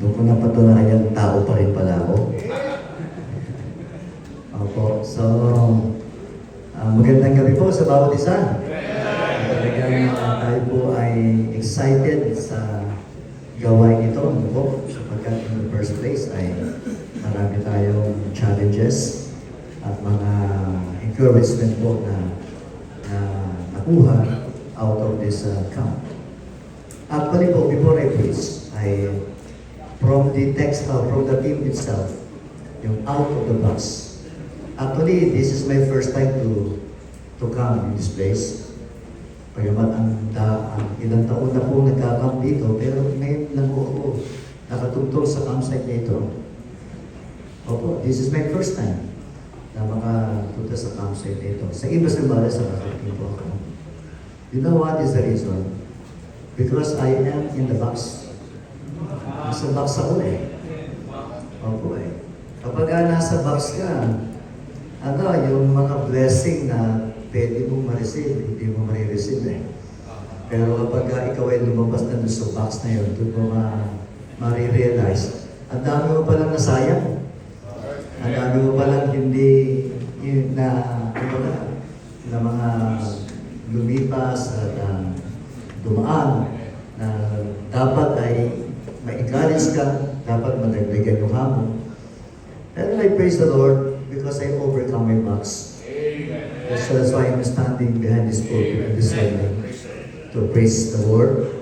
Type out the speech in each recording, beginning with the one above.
Doon ko napatunayan, tao pa rin pala ako. Opo. So, magandang gabi po sa bawat isa. Talagang tayo po ay excited sa gawain ito. Ano po? Sapagkat in the first place ay marami tayong challenges at mga encouragement po na nakuha out of this camp. Actually po, before I preach, from the text, from the team itself, yung out of the box. Actually, this is my first time to come in this place. Pagamat ang ilang taon na po nagka-camp dito, pero ngayon lang po ako nakatungtong sa campsite na ito. Opo, this is my first time na makapunta sa campsite na ito. Sa iba sa bala sa nakatungtong po ako. You know what is the reason? Because I am in the box. Nasa box ako eh. Opo eh. Kapag nasa box ka, yung mga blessing na pwede mong ma-receive, hindi mo ma-receive eh. Pero kapag ikaw ay lumabas na doon sa box na yun, doon mo ma-realize, ang dami mo palang nasayang. Ang dami mo palang hindi na mga lumipas at dumaan na dapat ay ma-encourage ka, dapat madagdagan yung hamon. And I praise the Lord because I overcome my box. So that's why I'm standing behind this pulpit this evening to praise the Lord.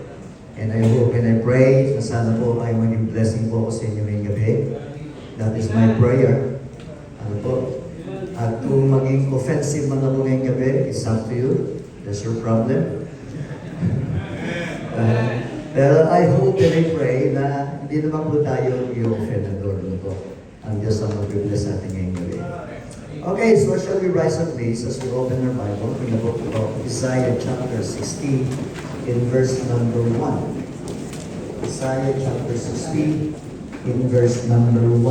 And I hope and I pray na sana po ay maging blessing po ako sa inyo ngayong gabi. That is my prayer. Ano po? At kung maging offensive man ako ngayong gabi, it's up to you. That's your problem. Pero I hope and I pray na hindi naman po tayo i-offend ang Lord. Ano po? Ang Diyos ang mag-bless natin ngayong gabi. Okay, so shall we rise up please as we open our Bible in the book of Isaiah chapter 60 in verse number 1. Isaiah chapter 60 in verse number 1.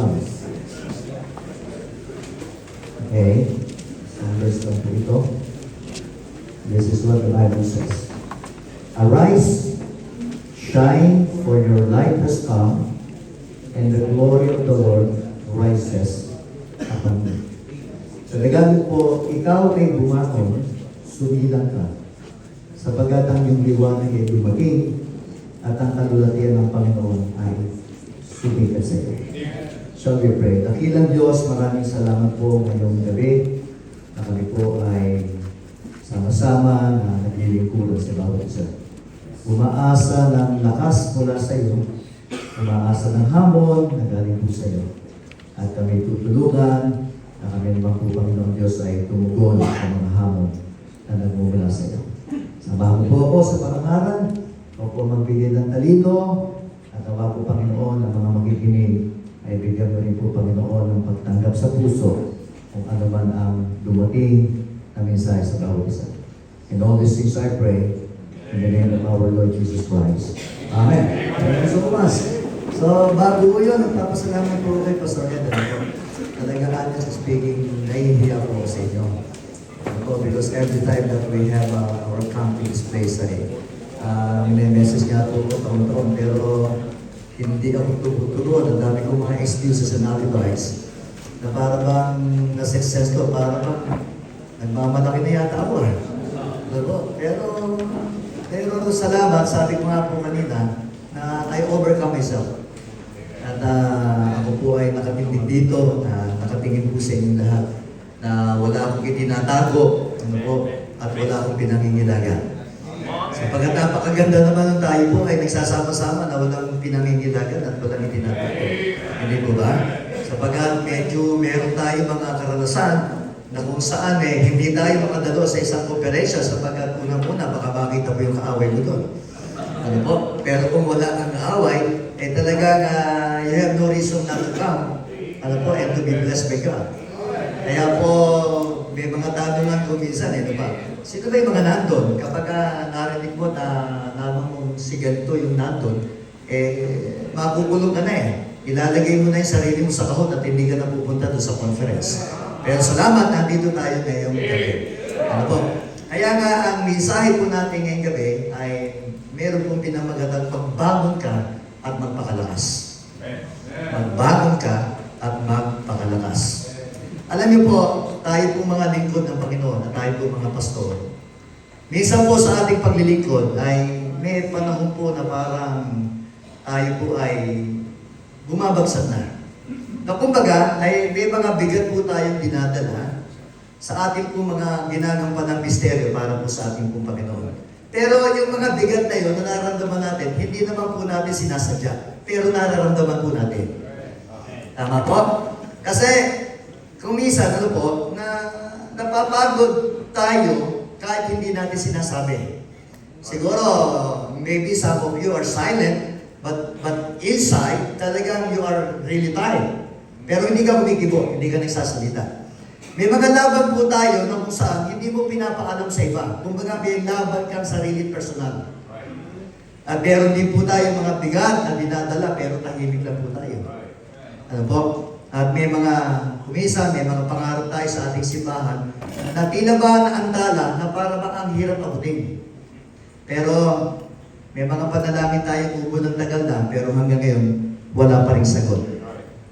Okay, so verse number ito. This is what the Bible says. Arise, shine, for your light has come, and the glory of the Lord rises upon you. So nagamit po, ikaw ay bumakon, sumilang ka, sapagat ang iyong liwanag ay dumating, at ang kalulatian ng Panginoon ay sumikat sa iyo. Shall we pray? Dakilang Diyos, maraming salamat po ngayong gabi, na kami po ay sama-sama na naglilingkuran sa bawat isa. Umaasa ng lakas mula sa iyo, umaasa ng hamon na galing po sa iyo. At kami tutulungan na kami naman po, Panginoon Diyos, ay tumugon sa mga hamon na nagmumula sa iyo. Samahan mo po ako sa parangalan, o po magbigay ng talino, at nawa po, Panginoon, ang mga makikinig ay bigyan mo rin po, Panginoon, ng pagtanggap sa puso kung ano man ang dumating na mensahe sa bawat isa. In all these things I pray, in the name of our Lord Jesus Christ. Amen. Thank you so much. So, bago po yun, nagpapasalamat po kay Pastor Ed. Talaga honest speaking, nahihiya po sa inyo. Because every time that we have our camp in this place, may message nga po ko taon-taon, pero hindi ako tuturuan. Ang dami kong mga excuses and alibis na para bang na-success ko, para bang nagmamalaki na yata ako. Pero salamat, sabi ko nga po kanina, na I overcome myself. At ako po ay nakatingin dito, nakatingin po sa inyong lahat, na wala akong itinatago, at wala akong pinangingilagan. Sapagkat napakaganda naman ng tayo po ay nagsasama-sama na walang pinangingilagan at walang itinatago. Hindi po ba? Sapagkat medyo meron tayo mga karanasan na kung saan hindi tayo makadalo sa isang konferensya sapagkat unang-una baka makita mo yung kaaway mo doon. Ano po? Pero kung wala kang kaaway, talagang you have no reason not to come. Ano po? And to be blessed by God. Kaya po, may mga tanungan ko minsan, ba? Sino ba yung mga nandun? Kapag narinig mo na naman mong si ganito yung nandun, makukulong ka na Ilalagay mo na yung sarili mo sa kahon at hindi ka na pupunta doon sa conference. Pero salamat, nandito tayo ngayong gabi. Ano po? Kaya nga, ang mensahe po natin ngayong gabi ay meron pong pinamagatang pagbangon ka at magpakalakas. Magbangon ka at magpakalakas. Alam niyo po, tayo po mga lingkod ng Panginoon at tayo po mga pastor, minsan po sa ating paglilingkod ay may panahon po na parang tayo po ay bumabagsak na. Na kumbaga, ay may mga bigat po tayong dinadala sa ating po mga ginagampanang misteryo para po sa ating po Panginoon. Pero yung mga bigat na yun, nararamdaman natin, hindi naman po natin sinasadya, pero nararamdaman po natin. Tama po? Kasi, kung minsan, ano po, na napapagod tayo kahit hindi natin sinasabi. Siguro, maybe some of you are silent, but inside, talagang you are really tired. Pero hindi ka kumikibo, hindi ka nagsasalita. May mga laban po tayo na kung saan hindi mo pinapaalam sa iba. Kung baga may laban kang sarili personal. At meron din po tayo mga bigat na dinadala, pero tahimik lang po tayo. Ano po? At may mga kumisa, may mga pangarap tayo sa ating simbahan na tila ba na antala na para bang ang hirap abutin. Pero may mga panalangin tayo ubo ng tagal na, pero hanggang ngayon, wala pa rin sagot.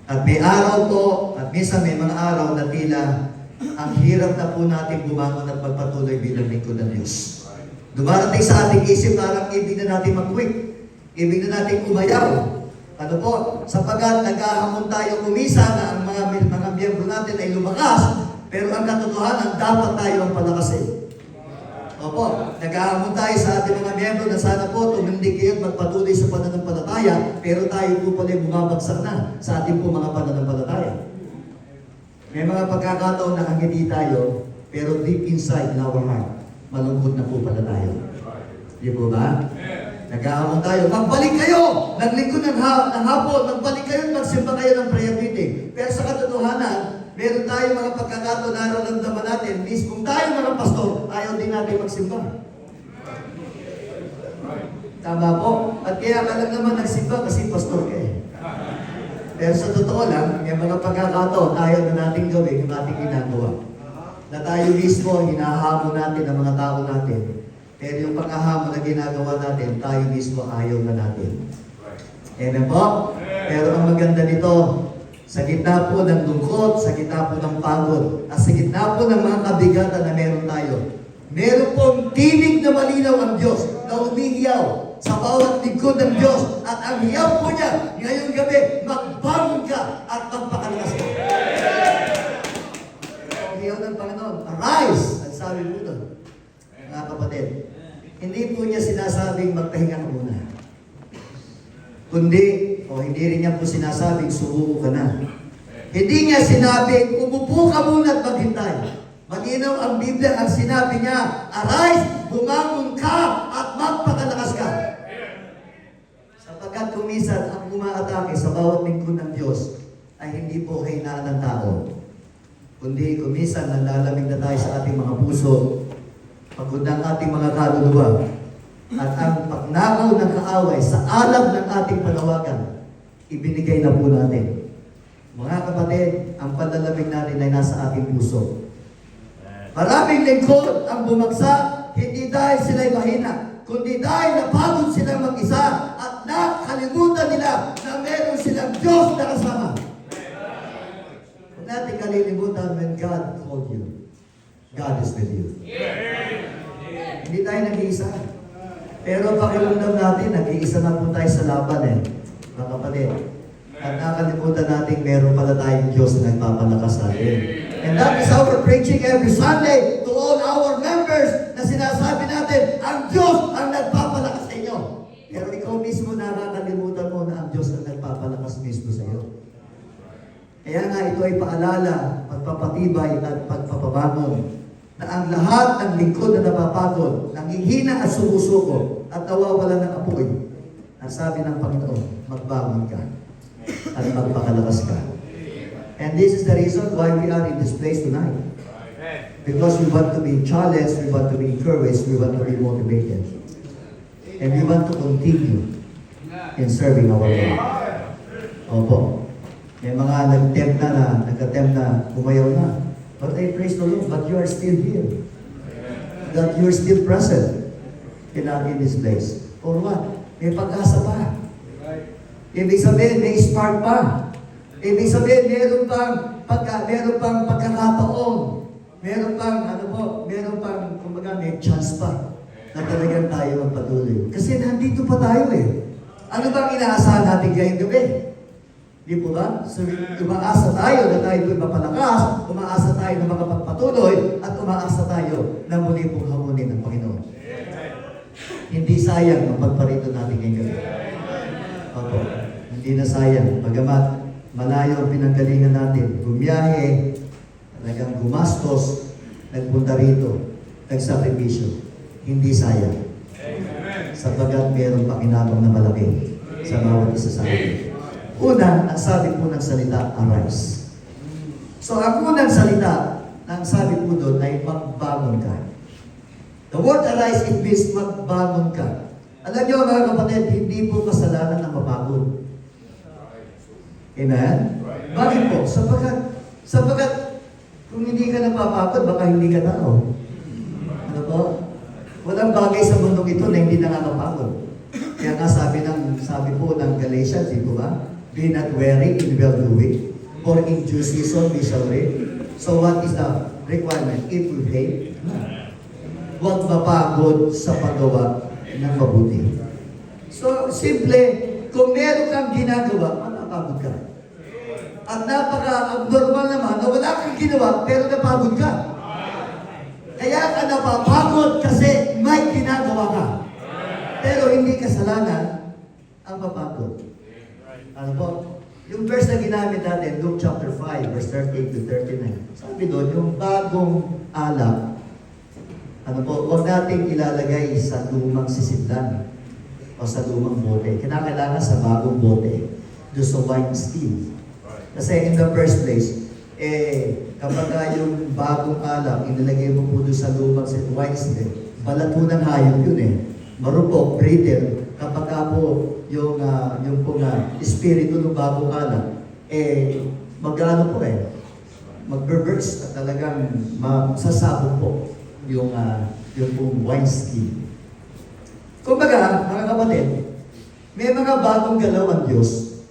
At may araw po, at minsan may mga araw na tila ang hirap na po natin bumangon at magpatuloy bilang lingkod ng Diyos. Dumarating sa ating isip parang ibig na natin mag-quit. Ibig na natin umayaw. Ano po? Sapagkat naghahamon tayo kumisa na ang mga miyembro natin ay lumakas, pero ang katotohanan, dapat tayo ang palakasin. Opo, naghahamon tayo sa ating mga miyembro na sana po tumindig kayo at magpatuloy sa pananampalataya, pero tayo po pala bumabagsak na sa ating po mga pananampalataya. May mga pagkakataon na hanggang tayo, pero deep inside in our heart, malungkot na po pala tayo. Di po ba? Naghahamon tayo, magbalik kayo! Naglingkod ng hapon, magbalik kayo, magsimba kayo ng prayer meeting. Pero sa katotohanan, meron tayong mga pagkakataon na nararamdaman natin, kung tayo mga pastor, ayaw din natin magsimba. Tama po. At kaya ka lang naman nagsimba kasi pastor ka eh. Pero sa totoo lang, may mga pagkakataon tayo na nating gawin yung ating ginagawa. Na tayo mismo, hinahamon natin ang mga tao natin. Pero yung pagkahamon na ginagawa natin, tayo mismo ayaw na natin. Amen po? Pero ang maganda nito, sa gitna po ng lungkot, sa gitna po ng pagod, at sa gitna po ng mga kabigatan na meron tayo, meron pong tinig na malinaw ang Diyos na umihiyaw sa bawat lingkod ng Diyos. At ang hiyaw po niya, ngayong gabi, magbangon ka at magpakalakas ka. Ang hiyaw ng Panginoon, arise! Ang sabi po doon, mga kapatid, hindi po niya sinasabing magpahinga ka muna. Kundi, hindi rin niya po sinasabing sumuko ka na. Hindi niya sinabing umupo ka muna at maghintay. Malinaw ang Biblia, ang sinabi niya, arise, bumangon ka at magpakalakas ka. Sapagkat kumisan ang umaatake sa bawat lingkod ng Diyos ay hindi po kainaan ng tao. Kundi kumisan nalalamig na tayo sa ating mga puso, pagod ng ating mga kaluluwa, at ang pagnakaw ng kaaway sa alab ng ating panawagan, ibinigay na po natin. Mga kapatid, ang panlalamig natin ay nasa ating puso. Maraming lingkod ang bumagsak, hindi dahil sila'y mahina, kundi dahil napagod silang mag-isa at nakalimutan nila na meron silang Diyos na kasama. Huwag natin kalilimutan when God called you. God is with you. Hindi tayo nag-iisa. Pero pakiramdam natin, nag-iisa na po tayo sa laban eh, mga kapatid. At nakalimutan natin, meron pala tayong Diyos na nagpapalakas sa atin. And that is our preaching every Sunday to all our members na sinasabi natin, ang Diyos ang nagpapalakas sa inyo. Pero ikaw mismo nakakalimutan mo na ang Diyos ang nagpapalakas mismo sa iyo. Kaya nga ito ay paalala, pagpapatibay at pagpapabangon na ang lahat ng lingkod na napapagod, nanghihina at sumusuko at nawawala ng apoy, ang sabi ng Panginoon, magbangon ka at magpakalakas ka. And this is the reason why we are in this place tonight. Because we want to be challenged, we want to be encouraged, we want to be motivated. And we want to continue in serving our Lord. Opo. May mga nag-attempt na umayaw na. But I praise the Lord, but you are still here. That you are still present in this place. For what? May pag-asa pa. Ibig sabihin, may spark pa. Ibig sabihin, meron pang pagkakataon. Meron pang, kumbaga, may chance pa na talagang tayo magpatuloy. Kasi nandito pa tayo eh. Ano bang inaasahan natin ngayong gabi? Di po ba? So, umaasa tayo na tayo po'y mapalakas, umaasa tayo na makapagpatuloy, at umaasa tayo na muli pong hamunin ng Panginoon. Hindi sayang ang pagparito natin ngayong gabi. Opo, hindi na sayang. Bagamat malayo ang pinanggalingan natin, bumiyahe, talagang gumastos, nagpunta rito, nagsakripisyo. Hindi sayang. Sapagat mayroong pakinabang na malaki sa bawat isa sa atin. Una, ang sabi po ng salita, arise. So, ang unang salita, ang sabi po doon ay magbangon ka. The word arise, it means magbangon ka. Alam niyo mga kapatid, hindi po kasalanan ang mapagod. Amen? Bakit po? Sapagat kung hindi ka napapagod, baka hindi ka tao. Ano po? Walang bagay sa mundong ito na hindi nakakapagod. Kaya nga sabi po ng Galatians, di po ba? Be not weary in well-doing, for in due season we shall reap. So what is the requirement? If we fail, huwag mapagod sa paggawa ng mabuti. So, simple, kung meron kang ginagawa, mapapagod ka. At napaka-abnormal naman na wala kang ginawa, pero napagod ka. Kaya ka napapagod kasi may ginagawa ka. Pero hindi kasalanan ang mapagod. Ano po? Yung verse na ginamit natin, Luke chapter 5, verse 38 to 39. Sabi doon, yung bagong alak, ano po, huwag nating ilalagay sa lumang sisidlan o sa lumang bote. Kinakailangan sa bagong bote, doon sa wine still. Kasi in the first place, kapag yung bagong alak, inilagay mo po doon sa lumang wine still, balat po ng hayop yun eh. Marupok, brittle, kapag po yung espiritu ng bagong alak, mag-ano po mag-burst at talagang masasabog po yung pong wine skin. Kumbaga, mga kapatid, may mga bagong galaw ang Diyos,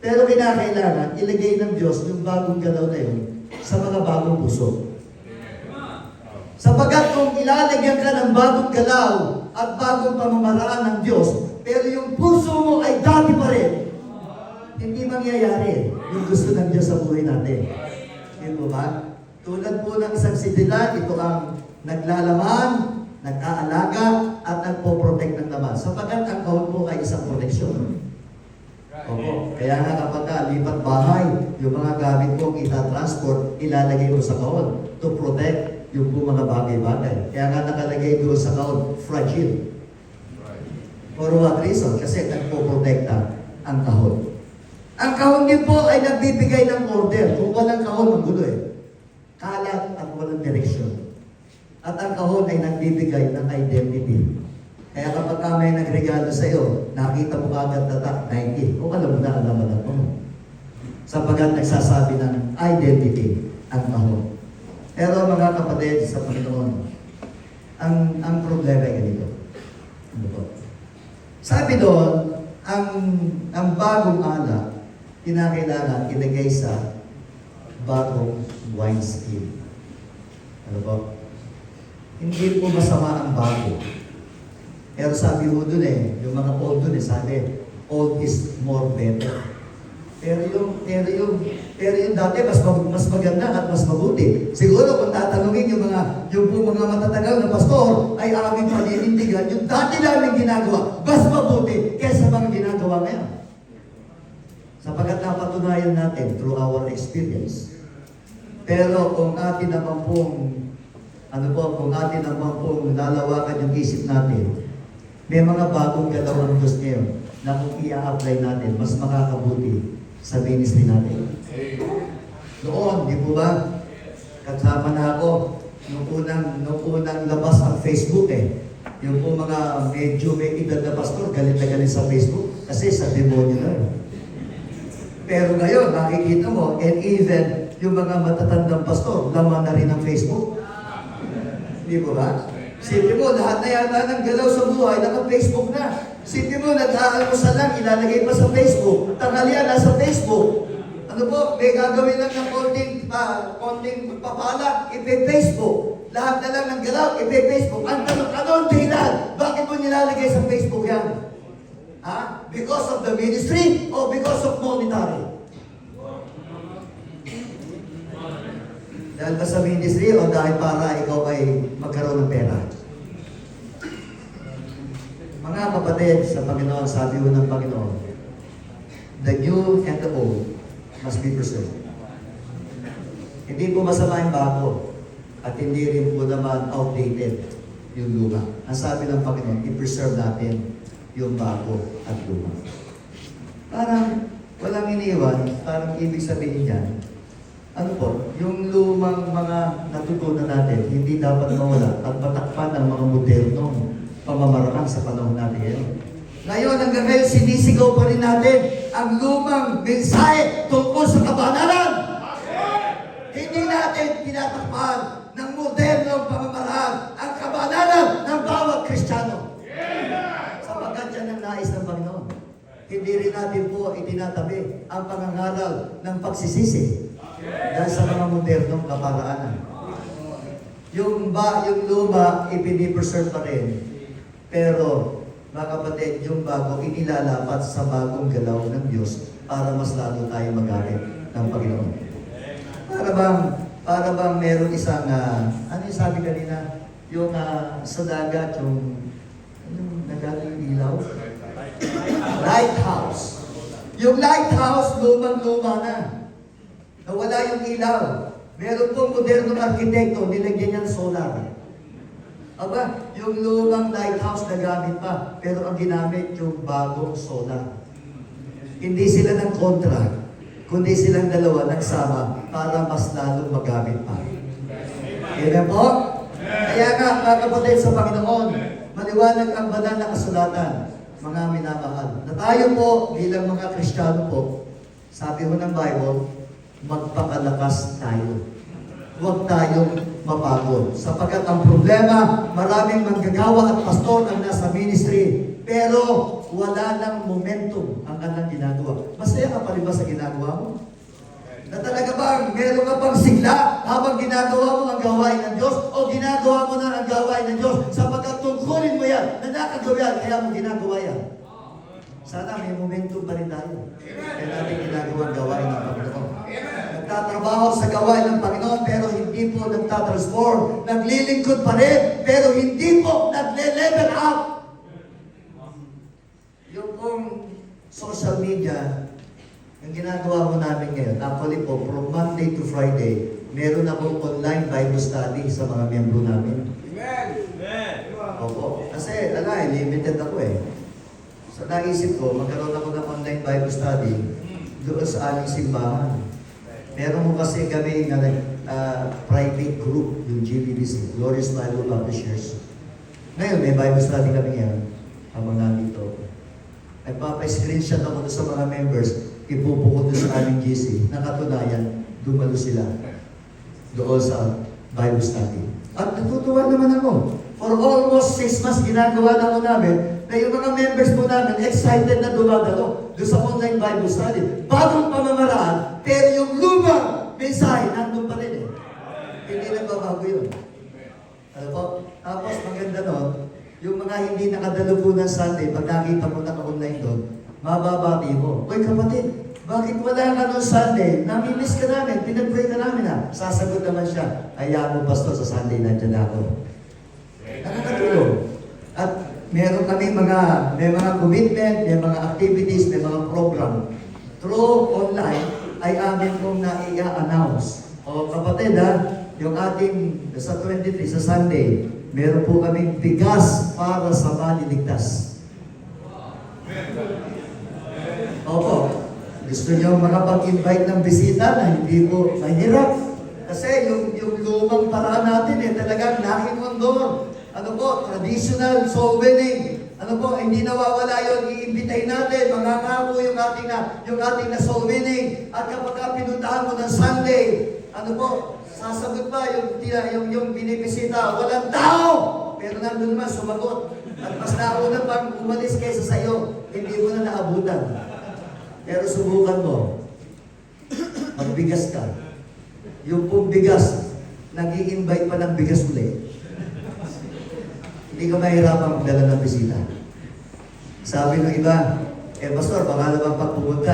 pero kinakailangan ilagay ng Diyos yung bagong galaw na yun sa mga bagong puso. Sapagat kung ilalagyan ka ng bagong galaw at bagong pamamaraan ng Diyos, pero yung puso mo ay dati pa rin, hindi mangyayari yung gusto ng Diyos sa buhay natin. Hindi po ba? Tulad po ng isang sidilan, ito ang naglalaman, nag-aalaga, at nagpo-protect ng laman. Sapagat ang kahon po ay isang proteksyon. Opo. Kaya nga kapag lipat bahay, yung mga gamit po ita-transport, ilalagay mo sa kahon to protect yung po mga bagay-bagay. Kaya nga nakalagay doon sa kahon, fragile. For what reason? Kasi nagpo-protekta ang kahon. Ang kahon din po ay nagbibigay ng order. Kung walang kahon, magulo kalat at walang direksyon. At ang kahon ay nagbibigay ng identity. Kaya kapag may nagregalo sa iyo, nakita mo agad tatak, Nike. Kung alam mo na, alam mo. Sapagat nagsasabi ng identity ang kahon. Pero mga kapatid sa Panginoon, ang problema ay ganito. Ano po? Sabi doon, ang bagong alak, kinakailangan ilagay sa bagong wineskin. Ano po? Hindi po masama ang bago. Pero sabi mo doon yung mga old doon sabi, old is more better. Pero yung dati mas maganda at mas mabuti. Siguro kung tatanungin yung mga matatagal na pastor ay aming paninindigan, yung dati namin ginagawa, mas mabuti kaysa mga ginagawa ngayon. Sapagat napatunayan natin through our experience. Pero kung atin naman pong lalawakan yung isip natin, may mga bagong galaw ng Diyos ngayon na kung i-apply natin, mas makakabuti sa ministry natin. Noon, di po ba? Kasama na ako nung unang labas ang Facebook Yung po mga medyo may edad na pastor, galit na galit sa Facebook kasi sa demonyo na. Pero ngayon, makikita mo, and even yung mga matatandang pastor, laman na rin ang Facebook. Di po ba? Isipin mo, lahat na yata ng galaw sa buhay, naka-Facebook na. Isipin mo, nag-aalmusal lang, ilalagay pa sa Facebook. Tanghalian, nasa Facebook. Ano po, may gagawin lang ng konting papala, ipe-Facebook. Lahat na lang ng galaw, ipe-Facebook. Ang tanong, ano ang dahilan? Bakit mo nilalagay sa Facebook yan? Ha? Because of the ministry o because of monetary? Dahil ba sa ministry o dahil para ikaw ay magkaroon ng pera? Mga kapatid sa Panginoon, sabi ko ng Panginoon, the new and the old must be preserved. Hindi po masama yung bago at hindi rin po naman outdated yung luma. Ang sabi ng Panginoon, i-preserve natin yung bago at luma. Parang walang iniwan, parang ibig sabihin niyan, ano po, yung lumang mga natutunan natin, hindi dapat mawala at patakpan ng mga modernong pamamaraan sa panahon natin ngayon. Ngayon, hanggang ngayon, sinisigaw pa rin natin ang lumang mensahe tungkol sa kabanalan. Hindi natin tinatakpan ng modernong pamamaraan ang kabanalan ng bawat Kristiyano. Sapagkat yan ang nais ng Panginoon. Hindi rin natin po itinatabi ang pangangaral ng pagsisisi dahil sa mga modernong kaparaanan. Yung luma, ipinipreserve pa rin. Pero, mga kapatid, yung bago, inilalapat sa bagong galaw ng Diyos para mas lalo tayo magamit ng Panginoon. Para bang meron isang, ano yung sabi kanina? Yung sa dagat, yung nagaling yung ilaw? Lighthouse. Yung lighthouse, lumang-luma na. Nawala yung ilaw. Meron pong modernong arkitekto, nilagyan niyan solar. Aba, yung lumang lighthouse nagamit pa, pero ang ginamit yung bagong solar. Hindi sila ng kontra, kundi silang dalawa nagsama para mas lalong magamit pa. Amen po? Kaya nga, mga kapatid sa Panginoon, maliwanag ang banal na kasulatan, mga minamahal. Na tayo po, bilang mga Kristiyano po, sabi mo ng Bible, magpakalakas tayo. Huwag tayong mapagod. Sapagkat ang problema, maraming manggagawa at pastor ang nasa ministry, pero wala nang momentum ang kanilang ginagawa. Masaya ka pa rin ba sa ginagawa mo? Na talaga bang meron ka pang sigla habang ginagawa mo ang gawain ng Diyos o ginagawa mo na ang gawain ng Diyos sapagkat tungkulin mo yan na nakagawa kaya mo ginagawa yan? Sana may momentum pa rin tayo. Kaya natin ginagawa ang gawain ng Panginoon. Nagtatrabaho sa gawain ng Panginoon pero hindi po nagtatransform. Naglilingkod pa rin pero hindi po nagle-level up. Yung pong social media, yung ginagawa mo namin ngayon, actually po, from Monday to Friday, meron akong online Bible study sa mga miyembro namin. Amen! Amen! Opo. Kasi, limited ako eh. So, naisip ko, magkaroon ako ng online Bible study doon sa aming simbahan. Meron mo kasi kami na private group, yung GBBC, Glorious Bible Publishers. Ngayon, may Bible study kami ngayon, habang nandito. Nagpapa-screenshot ako doon sa mga members, ipupuko doon sa aming GC. Nakatunayan, dumalo sila doon sa Bible study. At natutuwa naman ako. For almost 6 months, ginagawa na ako namin na yung mga members po namin excited na dumadalo doon sa online Bible study. Bagong pamamaraan, pero yung lumang mensahe, nandun pa rin eh. Hindi nagbabago yun. Ano po? Tapos maganda nun, yung mga hindi nakadalo po ng Sunday, pag nakita mo naka-online doon, mababati mo. Uy kapatid, bakit wala ka noong Sunday? Nami-miss ka namin, pinag-pray ka namin ha. Sasagot naman siya, ayaw mo pastor sa Sunday, nandiyan ako. Nakakatulong. At meron kami may mga commitment, may mga activities, may mga program. Through online, ay amin kong na-i-announce. O kapatid ha, yung ating sa 23, sa Sunday, meron po kaming bigas para sa maliligtas. Opo. Gusto niyo makapag-invite ng bisita na hindi po mahirap. Kasi yung lumang paraan natin talagang laking ondor. Ano po, traditional soul winning. Ano po, hindi nawawala yun, iimbitahin natin, mangangako yung ating na soul winning. At kapag pinuntahan mo ng Sunday, ano po, sasagot pa yung binibisita, walang tao! pero nandun naman, sumagot. At mas nauna pang umalis kaysa sa'yo, hindi mo na naabutan. Pero subukan mo, magbigas ka. Yung pong bigas, nag-i-invite pa ng bigas ulit. Hindi ka mahirapan magdala ng bisita. Sabi ng iba, pastor, baka naman pag pumunta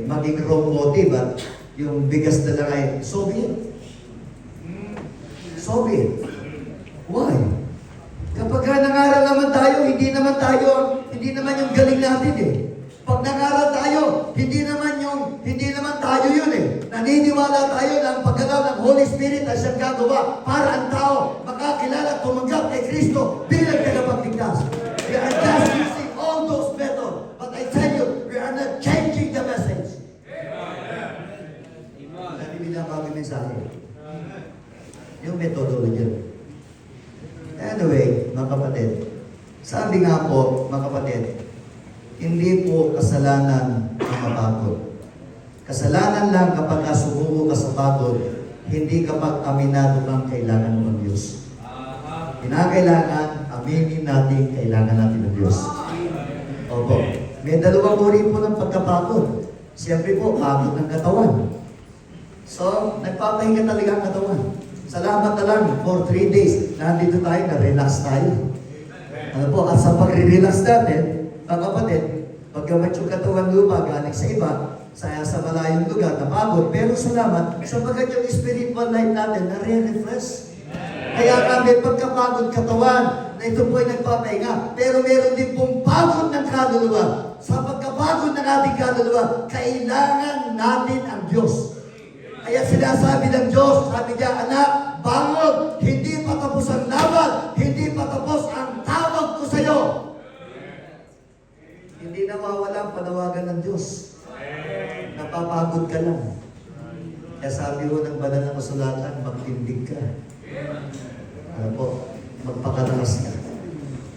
maging wrong motive at yung bigas na lang ay, so be it. So be it. Why? Kapag nangaral naman tayo, hindi naman yung galing natin eh. Pag nangaral tayo, hindi naman tayo yun eh. Naniniwala tayo na ang paggalaw ng Holy Spirit ay siyang gagawa para ang tao makakilala at tumanggap kay Kristo bilang tagapagligtas. We are just using all those methods. But I tell you, we are not changing the message. Nalibig ang bagay mensahe. Yung methodology. Anyway, mga kapatid, sabi nga po, mga kapatid, hindi po kasalanan ang mapagod. Kasalanan lang kapag sumuko ka sa pagod, hindi kapag aminado kang kailangan mo ng Diyos. Kinakailangan, aminin natin, kailangan natin ng Diyos. Opo. May dalawang uri po ng pagkapagod. Siyempre po, pagod ng katawan. So, nagpapahinga talaga ang katawan. Salamat na lang, for 3 days, nandito tayo, na-relax tayo. Ano po, at sa pagre-relax natin, mga kapatid, pagkamat yung katawan lupa, galing sa iba, sa malayong lugar, napagod, pero salamat, sapagkat yung spiritual life natin, na-refresh. Kaya kami pagkapagod katawan, na ito po ay nagpapahinga, pero meron din pong pagod ng kaluluwa. Sa pagkapagod ng ating kaluluwa, kailangan natin ang Diyos. Kaya sinasabi ng Diyos, sabi niya, anak, bangon, hindi pa tapos ang laban, hindi pa tapos ang tawag ko sa iyo. Hindi nawawala ang panawagan ng Diyos. Napapagod ka lang. Kaya sabi ko ng banal na kasulatan, magtindig ka. Ano po, magpakalakas ka.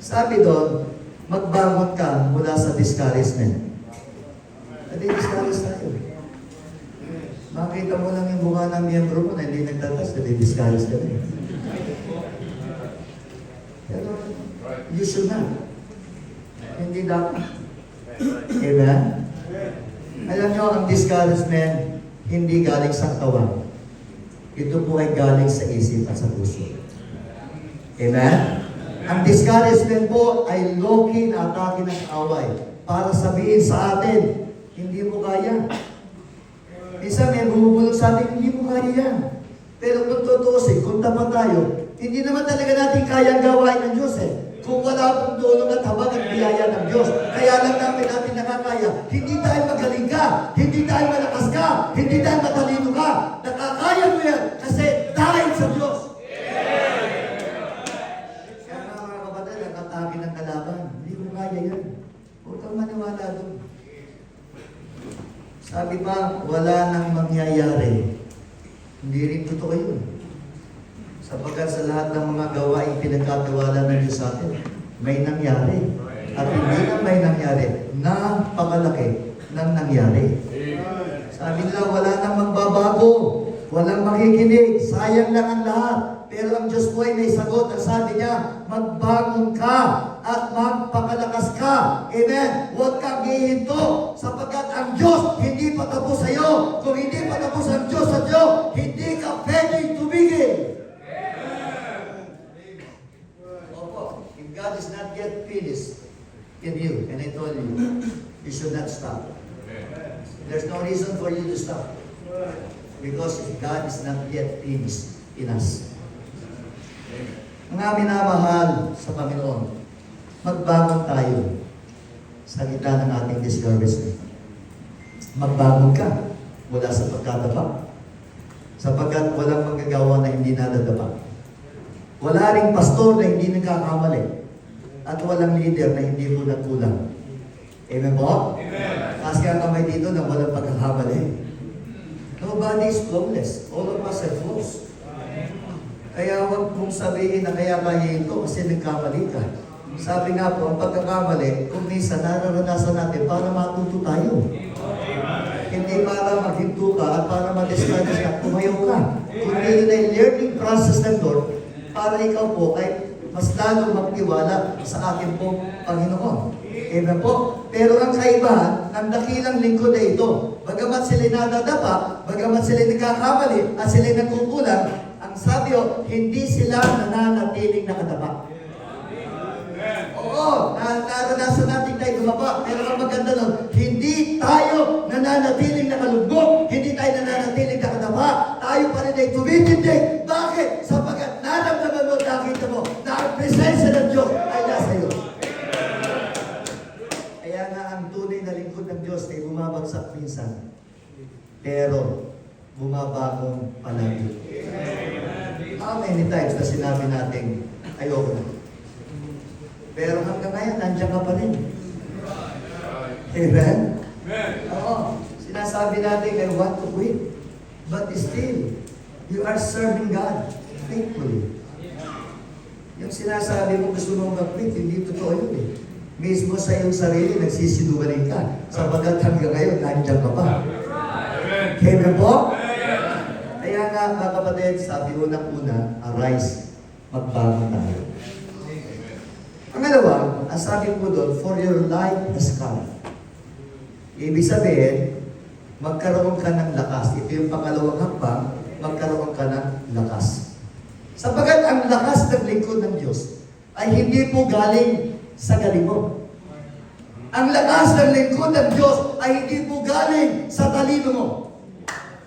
Sabi doon, magbangon ka mula sa discouragement. Hindi discourage tayo. Makita mo lang yung mukha ng miyembro mo na hindi nagtatas, nadi-discourage ka rin. Pero, you should not. Hindi dapat. Amen? Alam nyo, ang discouragement, hindi galing sa katawan. Ito po ay galing sa isip at sa puso. Amen? Ang discouragement po ay low-key na atake ng away para sabihin sa atin, hindi mo kaya. Isa may bumubulong sa atin, hindi mo kaya yan. Pero kung tutusin, kung tapat tayo, hindi naman talaga natin kayang gawain ng Diyos eh. Kung wala pong tulong at habag at biyaya ng Diyos, kaya lang natin nakakaya. Hindi tayo magaling ka, hindi tayo malakas ka, hindi tayo matalino ka. Nakakaya mo yan kasi dahil sa Diyos. Kaya nga mga kapatid, ang atake ng kalaban, hindi mo kaya yan. Huwag kang maniwala doon. Sabi pa, wala nang mangyayari. Hindi rin totoo yun. Sapagkat sa lahat ng mga gawain pinagkatiwala ng Diyos sa atin, may nangyari. At hindi na may nangyari, napakalaki ng nangyari. Sabi nila, wala nang magbabago, walang makikinig, sayang lang ang lahat. Pero ang Diyos po ay may sagot. Ang sabi niya, magbangon ka at magpakalakas ka. Amen? Huwag kang hihinto sapagkat ang Diyos hindi pa tapos sa iyo. Kung hindi pa tapos ang Diyos sa iyo, hindi ka pwedeng tumigil. Opo, if God is not yet finished in you, and I told you, you should not stop. There's no reason for you to stop. Because God is not yet finished in us. Mga minamahal sa Panginoon, magbangon tayo sa gitna ng ating discouragement. Magbangon ka mula sa pagkadapa, sapagkat walang magagawa na hindi nadadapa. Wala ring pastor na hindi nagkakamali, at walang leader na hindi mo nagkulang. Amen po? Amen. Taas ka kamay dito na walang pagkakamali. Nobody is flawless. All of us are flaws. Kaya huwag mong sabihin na kaya kaya ito kasi nagkamali ka. Sabi nga po, ang pagkakamali, kung minsan nararanasan natin para matuto tayo. Hindi para maghinto ka at para ma-discourage ka, tumayo ka. Kundi yun ay learning process ng Lord para ikaw po ay mas lalong magtiwala sa ating pong Panginoon. Amen po. Pero ang kaibahan ng dakilang lingkod ay ito. Bagamat sila nadadapa, bagamat sila nagkakamali, at sila nagkukulang, ang sabi hindi sila nananatiling nakadapa. Oo, naranasan natin tayo dumapa. Pero ang maganda nun, hindi tayo nananatiling nakalugmok, hindi tayo nananatiling nakadapa. Tayo pa rin ay tumitindig. Bakit? Sapagkat naramdaman mo, nakita mo, na ang presensya ng Diyos ay nasa iyo. Kaya nga ang tunay na lingkod ng Diyos ay bumabagsak minsan. Pero bumabagong palagi. How many times na sinabi natin, ayoko na. Pero hanggang ngayon, nandiyan ka pa rin. Amen? Oo. Sinasabi natin, I want to quit. But still, you are serving God faithfully. Yung sinasabi mo gusto mong mag-quit, hindi totoo yun eh. Mismo sa iyong sarili, nagsisinungaling ka. Sabagat hanggang ngayon, nandiyan ka pa. Amen po? Kaya nga, mga kapatid, sabi unang-una, arise, magbangon tayo. Ang dalawa, ang sabi po doon, for your light has come. Ibig sabihin, magkaroon ka ng lakas. Ito yung pangalawang hakbang, magkaroon ka ng lakas. Sapagat ang lakas ng lingkod ng Diyos ay hindi po galing sa galing mo. Ang lakas ng lingkod ng Diyos ay hindi po galing sa talino mo.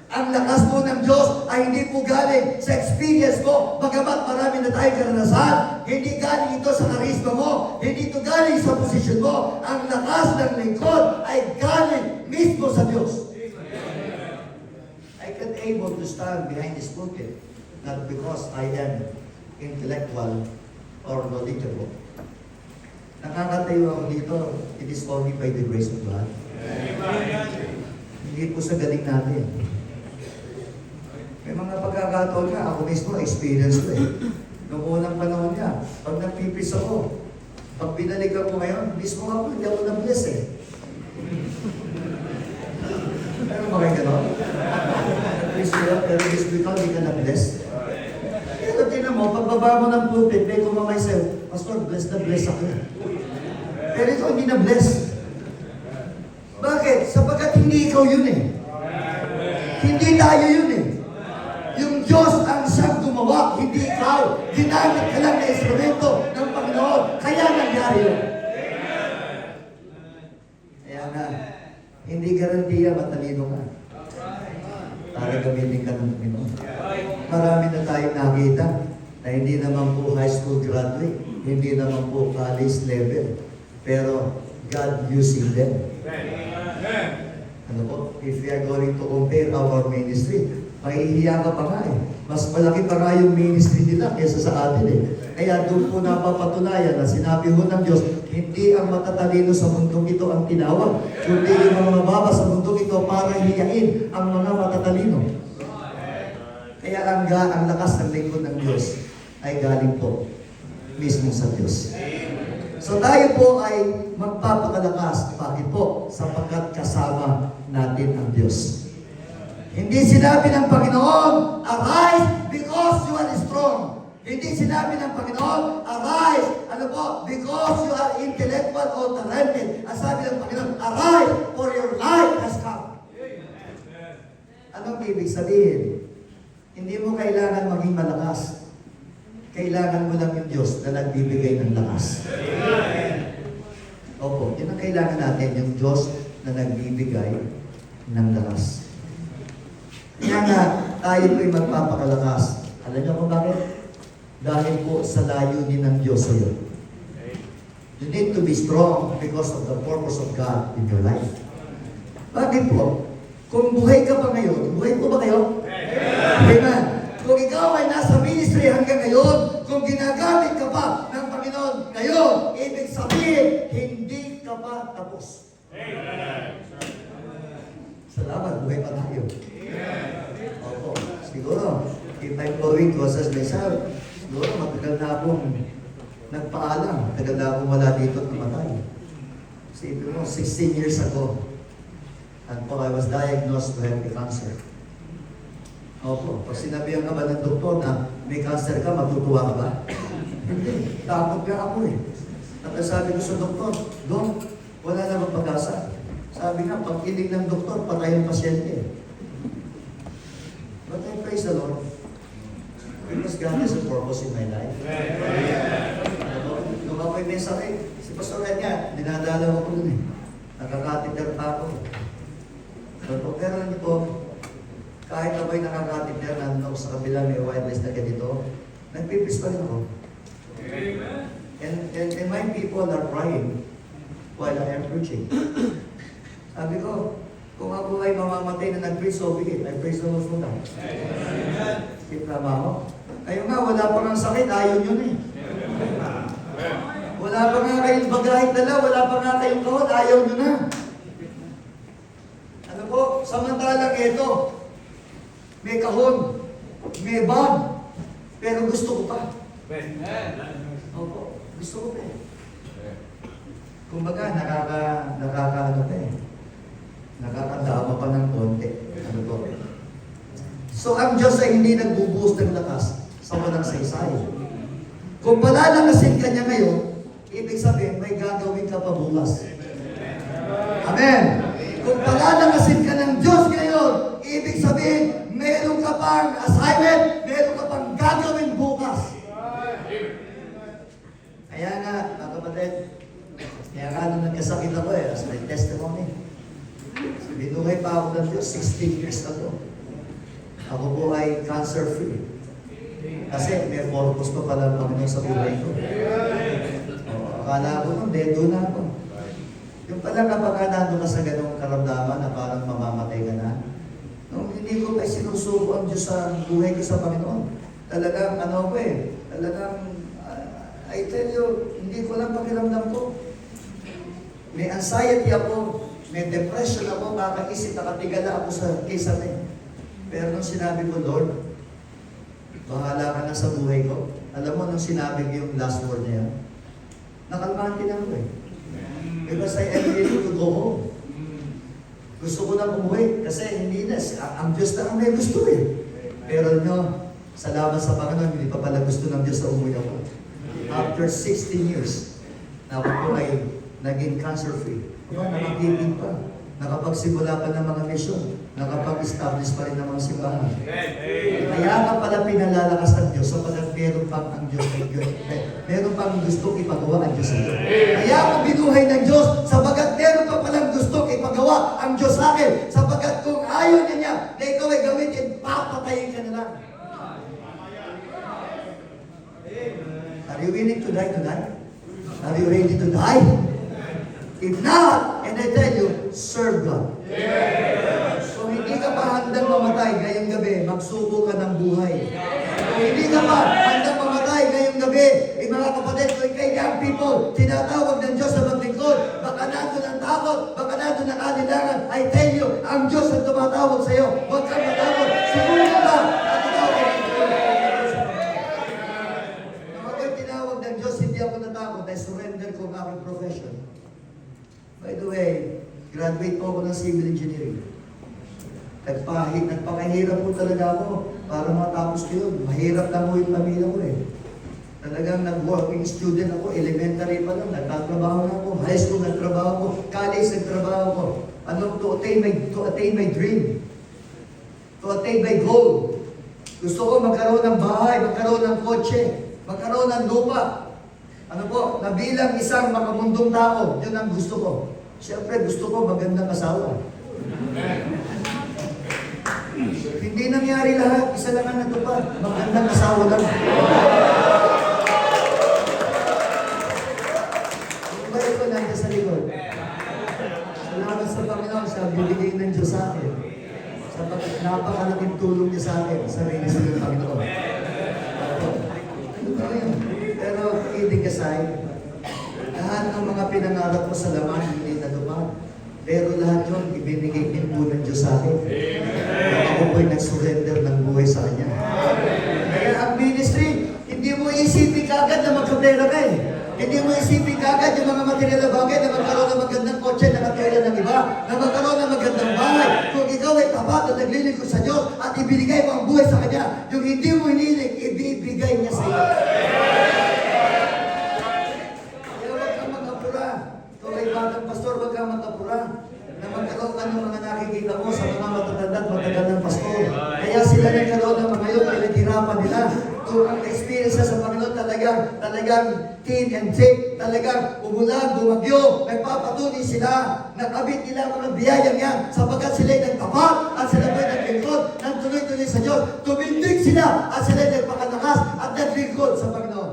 Ang lakas po ng Diyos ay hindi po galing sa experience mo. Bagamat marami na tayong karanasan, hindi galing ito sa karisma mo, hindi ito galing sa posisyon mo. Ang lakas ng lingkod ay galing mismo sa Diyos. I can able to stand behind this pulpit, not because I am intellectual or knowledgeable. Nakakatayo ako dito, it is only by the grace of God. Hindi po sa galing natin. May mga pagkakataon nga, ako mismo, experience ko eh. Noong unang panahon niya, pag nagpipis ako, pag binalikan ko ngayon, mismo ako, hindi ako na-bless eh. Ano ba kayo gano'n? Nag-bless ko lang, pero mismo ikaw, hindi ka na-bless. Pero tinan mo, pagbaba mo ng pulpit, may kumamay sa'yo, Pastor, bless na bless ako. Pero ito, hindi na-bless. Bakit? Sapagkat hindi ikaw yun eh. Hindi tayo yun eh. Yung Diyos ang siyang gumawa, hindi ikaw. Ginamit ka lang na instrumento ng Panginoon. Kaya nangyari yun. Kaya nga, hindi garantiya matalino ka. Para gamitin ka ng Panginoon. Marami na tayong nakita na hindi naman po high school graduate, hindi naman po college level, pero God using them. Ano po? If we are going to compare our ministry, mahihiya ka pa nga eh. Mas malaki pa nga yung ministry nila kaysa sa atin eh. Kaya doon po napapatunayan na sinabi ho ng Diyos, hindi ang matatalino sa mundong ito ang tinawag, kundi yung mga mababa sa mundong ito para hiyain ang mga matatalino. Kaya ang lakas ng lingkod ng Diyos ay galing po mismo sa Diyos. So tayo po ay magpapakalakas. Bakit po? Sapagkat kasama natin ang Diyos. Hindi sinabi ng Panginoon, arise because you are strong. Hindi sinabi ng Panginoon, arise, ano po, because you are intellectual or talented. Ang sabi ng Panginoon, arise for your light has come. Anong ibig sabihin? Hindi mo kailangan maging malakas. Kailangan mo lang yung Diyos na nagbibigay ng lakas. Opo, yun ang kailangan natin, yung Diyos na nagbibigay ng lakas. Kaya nga, tayo po'y magpapakalakas. Alam niyo kung bakit? Dahil po sa layunin ng Diyos sa iyo. You need to be strong because of the purpose of God in your life. Bakit po? Kung buhay ka pa ngayon, buhay po ba kayo? Amen. Kung ikaw ay nasa ministry hanggang ngayon, kung ginagamit ka pa ng Panginoon ngayon, ibig sabihin, hindi ka pa tapos. Salamat, buhay pa tayo. Opo, siguro, if I'm going to assess myself, siguro matagal na akong nagpaalam, matagal na akong wala dito at namatay. Sabi mo, 16 years ago, and po, I was diagnosed to have cancer. Opo, pag sinabihan ka ba ng doktor na may cancer ka, matutuwa ka ba? Hindi, takot nga ako eh. At sabi ko sa doktor, Dok, wala namang pag-asa. Sabi nga, pag ilig ng doktor, patay ang pasyente. But I praise the Lord. Because God has a purpose in my life. Nung ako'y may sakit, si Pastor Ed nga, dinadalaw ako dun eh. Nakakatiter pa ako. Pero niyo po, kahit ako'y nakakatiter, nandun ako sa kabila, may wireless na ganito, nagpipis pa rin ako. And my people are crying while I am preaching. Sabi ko, kung ako ay mamamatay na nag-preach, so be it. I praise the Lord for that. Tama ako. Kayo nga, wala pa nga sakit, ayaw nyo na eh. Wala pa nga kayong bagahit dala, wala pa nga kayong kahon, ayaw nyo na. Ano po, samantalang ito, may kahon, may bag, pero gusto ko pa. Opo, gusto ko pa eh. Kumbaga, nakakadama pa ng konti. Ano po? So, ang Diyos ay hindi nagbubuhos ng lakas sa walang saysay. Kung palalakasin ka niya ngayon, ibig sabihin, may gagawin ka pa bukas. Amen! Kung palalakasin ka ng Diyos ngayon, ibig sabihin, meron ka pang assignment, meron ka pang gagawin bukas. Kaya nga, mga kapatid, kaya nga nung nagkasakit ako as my testimony, binuhay pa ako ng Diyos, 16 years ago. Ako po ay cancer-free. Kasi may purpose pa pala ang Panginoon sa buhay ko. Akala ko nung dedo na ako. Yung pala kapag nandun ka sa ganong karamdaman na parang mamamatay ka na, nung hindi ko pa sinusuko ang Diyos sa buhay ko sa Panginoon, talagang ano ko eh, talagang, I tell you, hindi ko lang pakiramdam ko. May anxiety ako, may depression ako, kakaisip, nakatigala ako sa kisame. Pero nung sinabi ko, Lord, bahala ka na sa buhay ko. Alam mo, nung sinabi ko yung last word niya, nakalmahan din ako eh. Because I am ready to go home. Gusto ko na umuwi kasi hindi na, ang Diyos na ang may gusto eh. Pero nyo, salamat sa Panginoon, hindi pa pala gusto ng Diyos na umuwi ako. After 16 years, na ako po ay naging cancer-free. Nakakibig pa. Nakapagsimula pa ng mga misyon. Nakapag-establish pa rin ng mga simbahan. Kaya ka pala pinalalakas ng Diyos sapagkat meron pang ang Diyos ay Diyos. Meron pang gustong ipagawa ang Diyos sa iyo. Kaya ka binuhay ng Diyos sapagkat meron pa palang gustong ipagawa ang Diyos sa akin. Sapagkat kung ayaw niya na ikaw ay gamitin, papatayin ka na lang. Are you willing to die tonight? Are you ready to die? If not, and I tell you, serve God. Yes. Kung hindi ka pa handang mamatay ngayong gabi, magsuko ka ng buhay. Kung hindi ka pa handang mamatay ngayong gabi, mga kapatid, kung kay young people, tinatawag ng Diyos na maglingkod, baka nandun ang takot, baka nandun ang alilangan, I tell you, ang Diyos ang tumatawag sa iyo. Huwag kang matakot. Sumuko ka at ikaw ay kapag tinawag ng Diyos, hindi ako natakot. I surrender ko ang aking profession. By the way, graduate po ako ng civil engineering. Nagpakahirap po talaga ako para matapos ko yun. Mahirap lang po yung pamilya ko eh. Talagang nag-working student ako, elementary pa lang, nagtatrabaho na ako, high school nagtrabaho ako, college nagtrabaho ako. To attain my dream. To attain my goal. Gusto ko magkaroon ng bahay, magkaroon ng kotse, magkaroon ng lupa. Ano po, na bilang isang makamundong tao, yun ang gusto ko. Siyempre, gusto ko magandang asawa. Hindi nangyari lahat, isa lang ang natupad. Magandang asawa lang. Yung ba ito nandiyan sa likod? Salamat sa Panginoon, siya bibigay ng Diyos sa akin. Sapagkat napakalaking tulong niya sa akin, sa rin sa Panginoon. Ano ba yun? Pero kidding aside, lahat ng mga pinangarap ko sa laman hindi natupad. Pero lahat yun, ibinigay din po ng Diyos sa akin. Ako po'y nag-surrender ng buhay sa Kanya. Kaya ang ministry, hindi mo isipin kagad na magkapera ka eh. Hindi mo isipin kagad yung mga material na bagay na magkaroon ng magandang kotse na katulad ng iba, na magkaroon ng magandang bahay. Kung ikaw ay tapat at naglilingkod sa Diyos at ibinigay mo ang buhay sa Kanya, yung hindi mo hiniling, ibibigay niya sa iyo. pastor, wag kang magkapura na magkaroon ka ng mga nakikita mo sa mga matatanda at matagal ng pastor. Kaya sila nagkaroon ng mga yun, pinaghirapan nila. Kung ang experience sa Panginoon talagang teen and take, talagang umulan, bumagyo, nagpapatuloy sila, nakabit nila ang mga biyayang yan, sapagkat sila'y nagtapat at sila po'y naglingkod ng tuloy-tuloy sa Diyos. Tumindig sila at sila'y nagpakalakas at naglingkod sa Panginoon.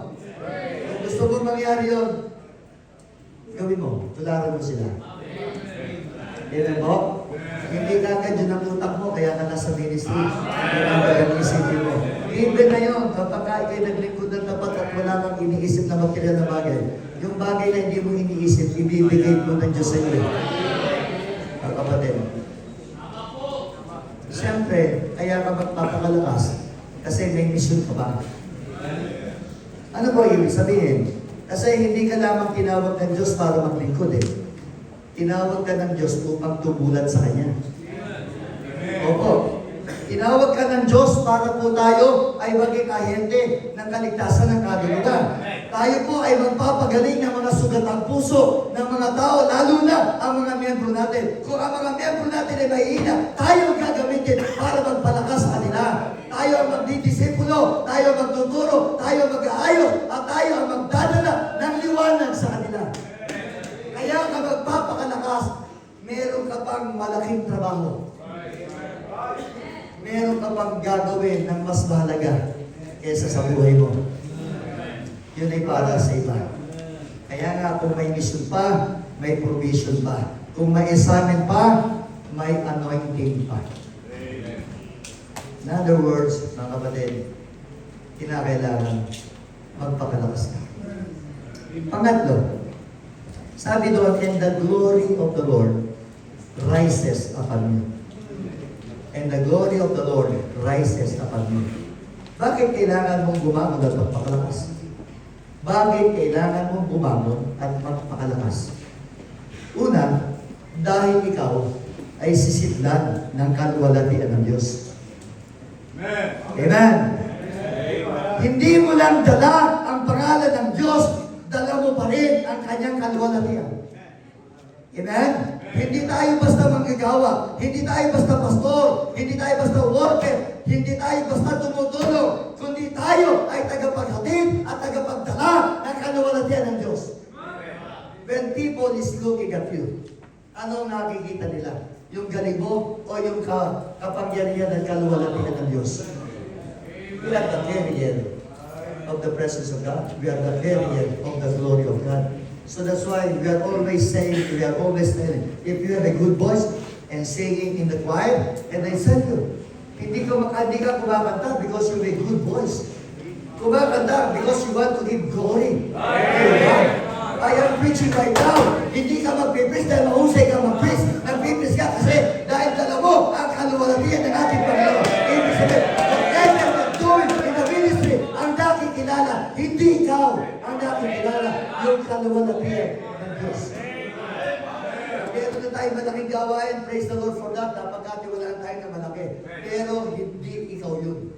Kung gusto mo mangyari yun, gawin mo, tularan mo sila. Amen po? Hindi kagad yun ang utak mo, kaya ka nasa ministry. Hindi kagad ang isipin mo. Even na yun, kapag ikaw'y naglingkod ng tapat at wala kang iniisip na material na bagay, yung bagay na hindi mo iniisip, ibibigay mo ng Diyos sa iyo. Ang kapatid. Siyempre, kaya ka magpapakalakas kasi may mission ka ba? Ano ba ibig sabihin? Kasi hindi ka lamang tinawag ng Diyos para maglingkod eh. Tinawag ka ng Diyos upang tumulat sa Kanya. Opo. Tinawag ka ng Diyos para po tayo ay maging ahente ng kaligtasan ng kaluluwa. Tayo po ay magpapagaling ng mga sugatang puso ng mga tao, lalo na ang mga miyembro natin. Kung ang mga miyembro natin ay mahihina, tayo ang gagamitin para magpalakas sa kanila. Tayo ang magdidisipulo, tayo ang magtuturo, tayo ang mag-aayos, at tayo ang magdadala ng liwanag sa kanila. Kaya ka magpapakalakas, meron ka pang malaking trabaho. Meron ka pang gagawin ng mas mahalaga kaysa sa buhay mo. Yun ay para sa iba. Kaya nga, kung may mission pa, may provision pa. Kung may examen pa, may anointing pa. In other words, mga kapatid, kinakailangan magpakalakas ka. Pangatlo, sabi doon, and the glory of the Lord rises upon you. And the glory of the Lord rises upon you. Bakit kailangan mong bumangon at magpakalakas? Bakit kailangan mong bumangon at magpakalakas? Una, dahil ikaw ay sisidlan ng kaluwalhatian ng Diyos. Amen. Amen. Hindi mo lang dala ang pangalan ng Diyos, dala mo pa rin ang kanyang kaluwalhatian. Amen? Hindi tayo basta manggagawa, hindi tayo basta pastor, hindi tayo basta worker, hindi tayo basta tumutulong, kundi tayo ay tagapaghatid at tagapagdala ng kaluwalhatian ng Diyos. When people is looking at you, anong nakikita nila? Yung galing mo o yung kapangyarihan at kaluwalhatian ng Diyos? We are the carrier of the presence of God. We are the carrier of the glory of God. So that's why we are always saying, we are always telling, if you have a good voice and singing in the choir, and I tell you, hindi ka kumakanta because you have a good voice. Kumakanta because you want to give glory. I am preaching right now. Hindi ka magpipris dahil mahusay ka magpris. Nagpipris ka kasi dahil dala mo ang kaluwalhatian ng ating Panginoon. Ibig sabihin, whatever you're doing in the ministry, ang nakikilala, hindi ikaw ang nakikilala, yung kaluwalhatian ng Diyos. Meron na tayo malaking gawain, praise the Lord for that, napagkatiwalaan tayo na malaki. Pero hindi ikaw yun.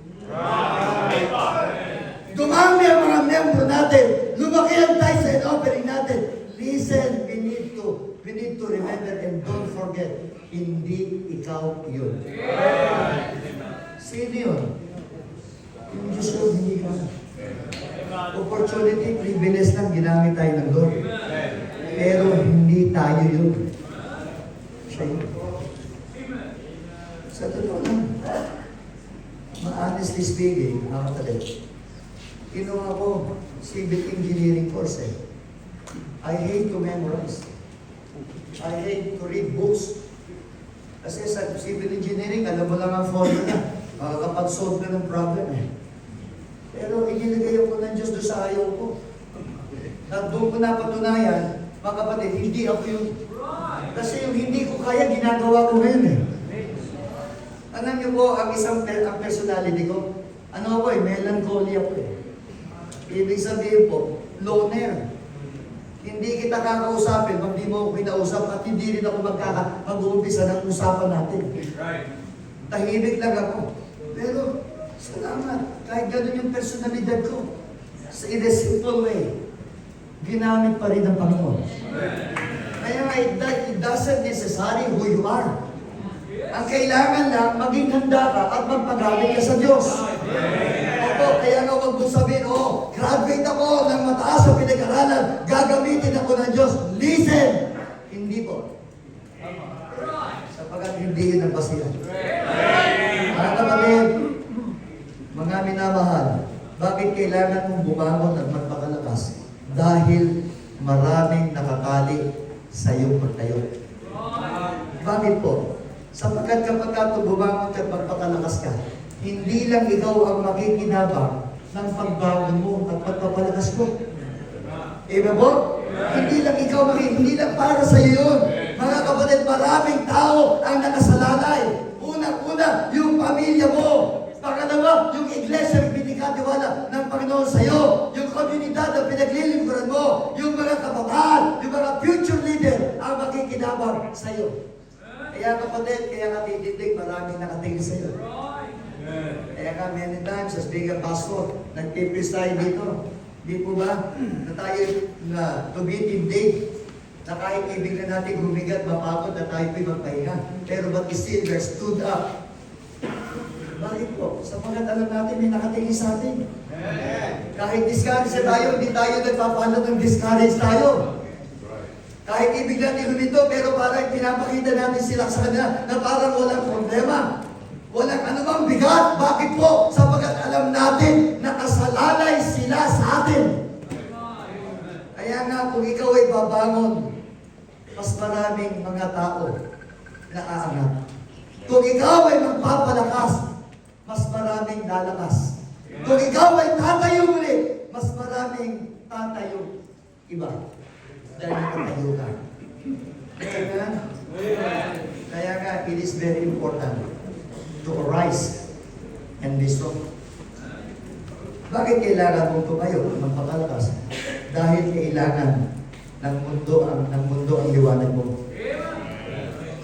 Dumami ang mga membro natin, lumaki ang tayo sa offering natin. Listen, we need to remember and don't forget, hindi ikaw yun. Sino yun? Yung Diyos yun, hindi ka. Opportunity, privilege lang, ginamit tayo ng Lord. Pero hindi tayo yun. Siya yun. Sa totoo lang, honestly speaking, mga kapatid, kinuha ko civil engineering course eh. I hate to memorize. I hate to read books. Kasi sa civil engineering, alam mo lang ang formula. Makakapag-solve ka ng problem eh. Pero inilagay ko ng Diyos doon sa ayaw ko. At doon ko napatunayan, mga kapatid, hindi ako yung... Kasi yung hindi ko kaya, ginagawa ko ngayon eh. Alam niyo po, ang ang personality ko, ano ako eh, melancholy ako eh. Ibig sabihin po, loner. Hindi kita kakausapin pag di mo ako kinausap at hindi rin ako mag-uumpisa ng usapan natin. Tahimik lang ako. Pero, salamat. Kahit gano'n yung personalidad ko, in a simple way, ginamit pa rin ng Panginoon. Kaya nga, it doesn't necessary who you are. Ang kailangan lang, maging handa ka at magpagamit ka sa Diyos. Opo, kaya nga huwag mo sabihin, graduate ako ng mataas sa pinag-aralan, gagamitin ako ng Diyos. Listen! Hindi po. Sapagkat hindi yun ang basihan. Mga kapatid, mga minamahal, bakit kailangan mong bumangon at magpakalakas? Dahil maraming nakatali sa iyong pagtayo. Bakit po? Sapagkat kapag ka bumangon at magpakalakas ka, hindi lang ikaw ang makikinabang ng pagbago mo at pagpapalakas mo. Diba po? Hindi lang ikaw, hindi lang para sa iyo yun. Mga kapatid, maraming tao ang nakasalalay. Unang-una, yung pamilya mo. Pangalawa, yung iglesia ang pinagkatiwala ng Panginoon sa iyo. Yung komunidad ang pinaglilingkuran mo. Yung mga kabataan, yung mga future leader ang makikinabang sa iyo. Kaya kapatid, kaya ka titindig, maraming nakatingin sa iyo. Kaya ka many times, as being a pastor, nagpipis tayo dito. Di po ba? Na tayo na to be tindig. Na kahit ibig na natin humigat, mapagod na tayo po'y magpahinga. Pero but still, we stood up. Bakit po? Sapagkat alam natin, may nakatingin sa atin. Kahit discourage tayo, hindi tayo nagpapalat ng discourage tayo. Kahit ibig natin humito, pero parang pinapakita natin sila sa kanila na parang walang problema. Walang anumang bigat. Bakit po? Sapagkat alam natin na kasalalay sila sa atin. Kaya nga, kung ikaw ay babangon, mas maraming mga tao na aangat. Kung ikaw ay magpapalakas, mas maraming lalakas. Kung ikaw ay tatayo muli, mas maraming tatayo iba. Dahil nakatayo ka. Kaya nga, it is very important to arise and be strong. Bakit kailangan mong tumayo at magpapalakas? Dahil kailangan ng mundo ang liwanag mo.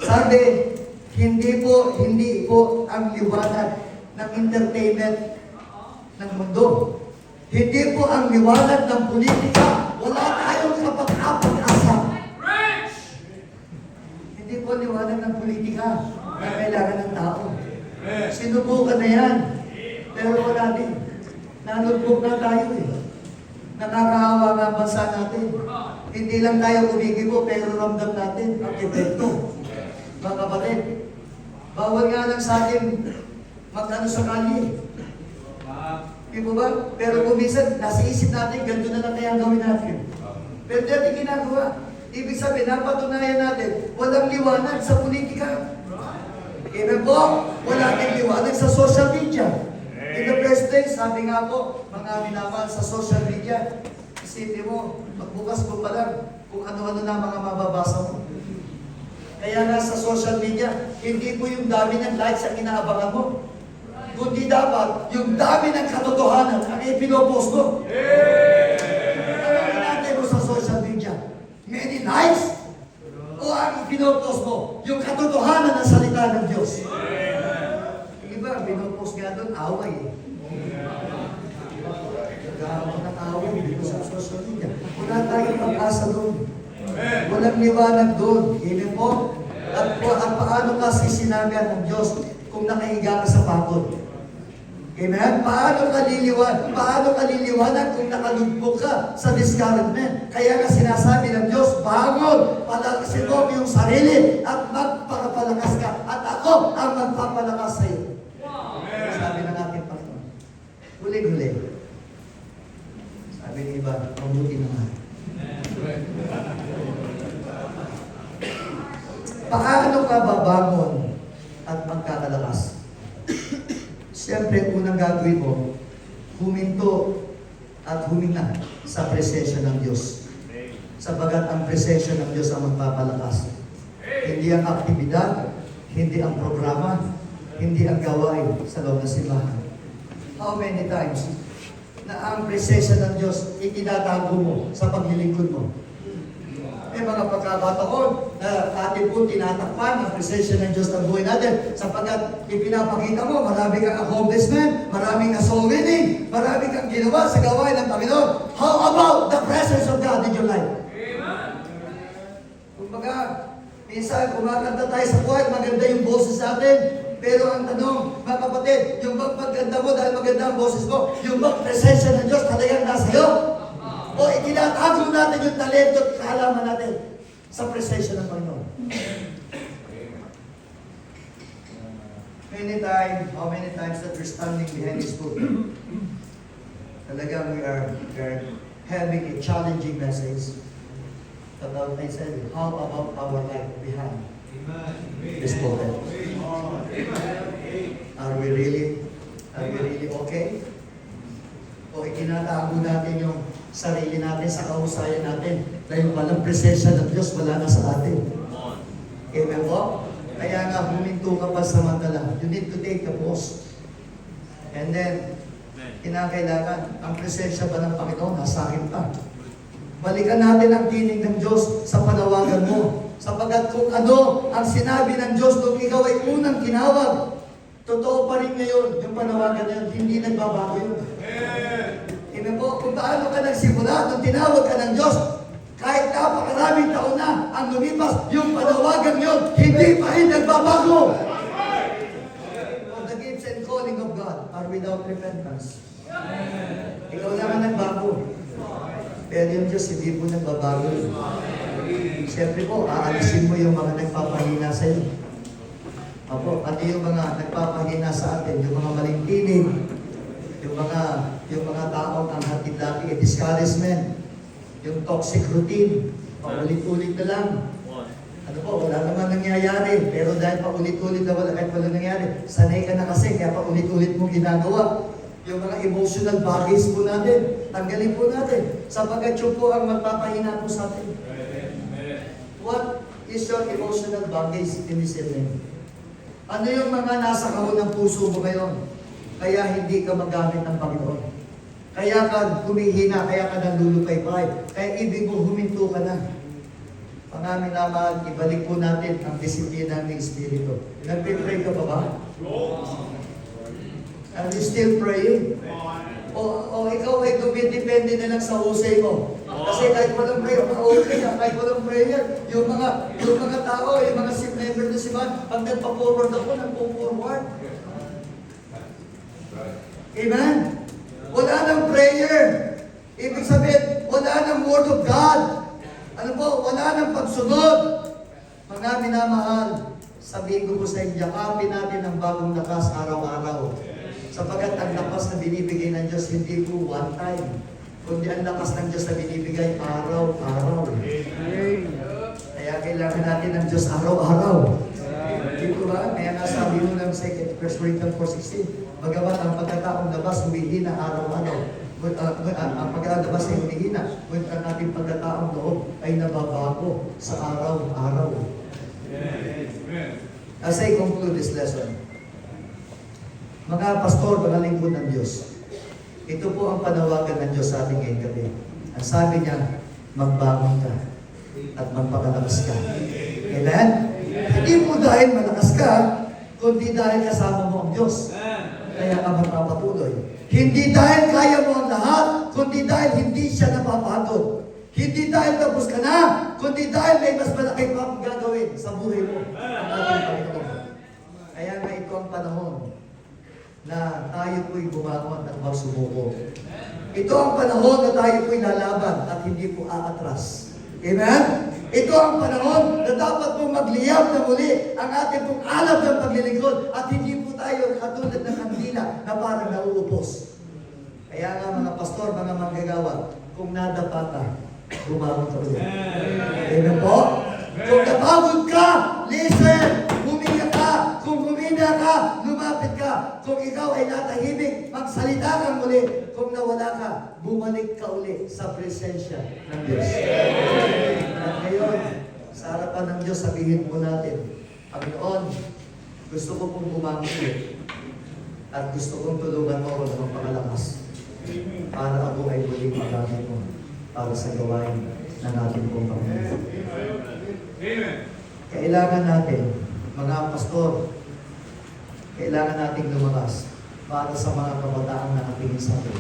Sabi, hindi po ang liwanag ng entertainment ng mundo. Hindi po ang liwanag ng politika. Wala tayong kapag-asa. Hindi po liwanag ng politika na kailangan ng tao. Sinubukan na yan. Pero wala din. Nanulbog na tayo eh. Nakakaawa nga ang bansa natin. Hindi lang tayo kumikibo, pero ramdam natin ang epekto. Mga kapatid, bawal nga lang sa atin magkano sa kalye. Di ba ba? Pero kung minsan, nasa isip natin, ganito na lang kaya ang gawin natin. Pero dati ginagawa. Ibig sabihin, napatunayan natin, walang liwanag sa politika. Ibig po, wala din liwanag sa social media. In the first place, sabi nga po, mga minamahal sa social media, isipin mo, magbukas mo pa lang kung ano-ano na mga mababasa mo. Kaya nga sa social media, hindi po yung dami ng likes ang inaabangan mo. Kundi dapat, yung dami ng katotohanan ang ipinopost mo. Ano natin mo sa social media? Many likes? O ang ipinopost mo? Yung katotohanan ng salita ng Diyos. Iba, pinopost nga doon, away eh. Nagkakaroon ng away dito sa social media. Wala tayong pag-asa doon. Walang liwanag doon. Ibig po, at paano kasi sinabihan ng Diyos kung nakahiga ka sa pagod? Amen? Paano ka liliwanag kung nakalugmok ka sa discouragement? Kaya nga sinasabi ng Diyos, bangon, palakasin mo yung sarili at magpapalakas ka at ako ang magpapalakas sa iyo. Sabi ng ating Panginoon. Huli-huli. Sabi ng iba, mabuti naman. Paano ka babangon at magkakalakas? Siyempre, unang gagawin mo, huminto at huminga sa presensya ng Diyos. Sabagat ang presensya ng Diyos ang magpapalakas. Hindi ang aktibidad, hindi ang programa, hindi ang gawain sa loob ng simbahan. How many times na ang presensya ng Diyos itinatago mo sa paglilingkod mo? May mga pagkakataon na atin po tinatakpan ang presensya ng Diyos ng buhay natin sapagkat ipinapakita mo, marami kang accomplishment, maraming soul winning, marami kang ginawa sa gawain ng Panginoon. How about the presence of God in your life? Amen. Kung Kumbaga, minsan kumakanta tayo sa choir, maganda yung boses natin. Pero ang tanong, mga kapatid, yung bang pagkanta mo dahil maganda ang boses mo, yung bang presensya ng Diyos talagang nasa iyo? O itinatago natin yung talento at kaalaman natin sa presensya ng Panginoon? How many times that we're standing behind His pulpit, talagang we are having a challenging message. But I said, how about our life behind this pulpit? Are we really okay? O itinatago natin yung sarili natin sa kahusayan natin dahil walang presensya ng Diyos, wala na sa atin. Amen po? Kaya nga, huminto ka pa samantala. You need to take the pause. And then, kinakailangan, ang presensya ba ng Panginoon, nasa akin pa. Balikan natin ang tinig ng Diyos sa panawagan mo. Sapagat kung ano ang sinabi ng Diyos nung ikaw ay unang tinawag, totoo pa rin ngayon yung panawagan na yun, hindi nagbabago yun. Amen po, kung paano ka nagsimula nung tinawag ka ng Diyos, kahit napakaraming taon na ang lumipas, yung panawagan yun, hindi pa rin nagbabago. The gifts and calling of God are without repentance. Ikaw lang ang nagbago. Pero yung Diyos, hindi po nagbabago. Siyempre po, aalisin mo yung mga nagpapahina sa iyo. Apo, pati yung mga nagpapahina sa atin, yung mga maling tinig, yung mga taong ang hatid lagi, discouragement, yung toxic routine, paulit-ulit na lang. Ano po, wala naman nangyayari. Pero dahil paulit-ulit na kahit wala nangyayari, sanay ka na kasi, kaya paulit-ulit mong ginagawa. Yung mga emotional baggage po natin, tanggalin po natin. Sapagkat yun po ang magpapahina po sa atin. What is your emotional baggage in this evening? Ano yung mga nasa kahon ng puso mo ngayon? Kaya hindi ka magamit ng Panginoon. Kaya ka humihina, kaya ka nalulupay-pay. Kaya ibig mo huminto ka na. Pangamin naman, ibalik po natin ang disiplina ng Espiritu. Nagpipray ka pa ba? Are you still praying? O ikaw ay dumidepende na lang sa husay mo. Kasi kahit walang prayer, okay na. Kahit walang prayer, yung mga tao, yung mga team member na si Man, pag nagpa-forward ako, nagpo-forward. Amen? Wala nang prayer. Ibig sabihin, wala nang word of God. Ano po? Wala nang pagsunod. Mga minamahal, sabihin ko po sa inyo, yakapin natin ang bagong lakas araw-araw. Sapagkat ang lakas na binibigay ng Diyos, hindi po one time. Kundi ang lakas ng Diyos na binibigay araw-araw. Kaya kailangan natin ng Diyos araw-araw. Hindi ko ba? Kaya nga sabi mo ng 1 Corinthians 4:16, bagamat ang pagkataong labas humihina araw-araw, ang pagkalabas ay humihina, ngunit ang ating pagkataong loob ay nababago sa araw-araw. As I conclude this lesson, mga pastor, mga lingkod ng Diyos, ito po ang panawagan ng Diyos sa ating ngayong gabi. Ang sabi niya, magbangon ka at magpakalakas ka. Amen? Hindi po dahil malakas ka, kundi dahil kasama mo ang Diyos. Kaya ka magpapatuloy. Hindi dahil kaya mo ang lahat, kundi dahil hindi siya napapagod. Hindi dahil tapos ka na, kundi dahil may mas malaki pa gagawin sa buhay mo ang ating Panginoon. Kaya nga ito ang panahon na tayo po'y bumangon at magsumuko. Ito ang panahon na tayo po'y lalaban at hindi po aatras. Amen? Ito ang panahon na dapat pong magliyab na muli ang ating pong alab ng paglilingkod at hindi po tayo katulad ng kandila na parang nauupos. Kaya nga mga pastor, mga manggagawa, kung nadapa ka, bumangon ka ulit. Amen po? Kung napagod ka, listen! Huminga ka! Kung humina ka, lumapit ka! Kung ikaw ay natahimik, magsalita kang muli! Kung nawala ka, bumalik ka uli sa presensya ng Diyos. At ngayon, sa harapan ng Diyos, sabihin po natin, Panginoon, gusto ko pong bumangon ulit. At gusto kong tulungan mo ako ng pangalakas para ako ay muling magamit mo para sa gawain ng ating pong Panginoon. Kailangan natin, mga pastor, kailangan nating lumakas para sa mga kabataan na natingin sa atin.